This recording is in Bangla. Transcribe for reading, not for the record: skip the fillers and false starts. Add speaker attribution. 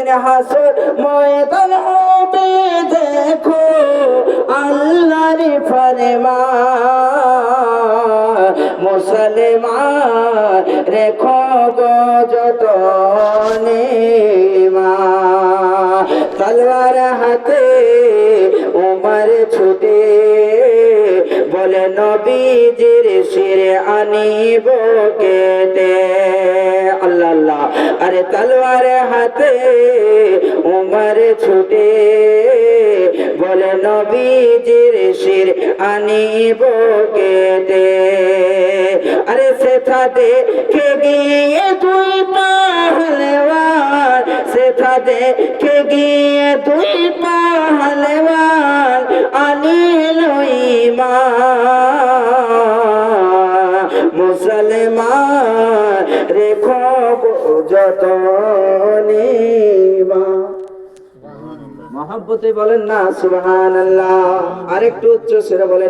Speaker 1: যেদিন হাসর ময়দান হবে দেখো আল্লাহর ফরমান মুসলমান রেখো গো যতনে তলোয়ার হাতে উমর ছুটে বলে নবীজির শিরে আনিব কেটে আল্লাহ আল্লাহ আরে তলোয়ার হাতে উমর ছুটে বলে নবীজির শির আনিব কেটে আরে সেথা দেখে গিয়ে দুই পাহলওয়ান সেথা দেখে গিয়ে দুই পাহলওয়ান আনিল ঈমান মুসলমান রেখো যতনে মহব্বতে বলেন না সুবহানাল্লাহ। আরেকটু উচ্চ সুরে বলেন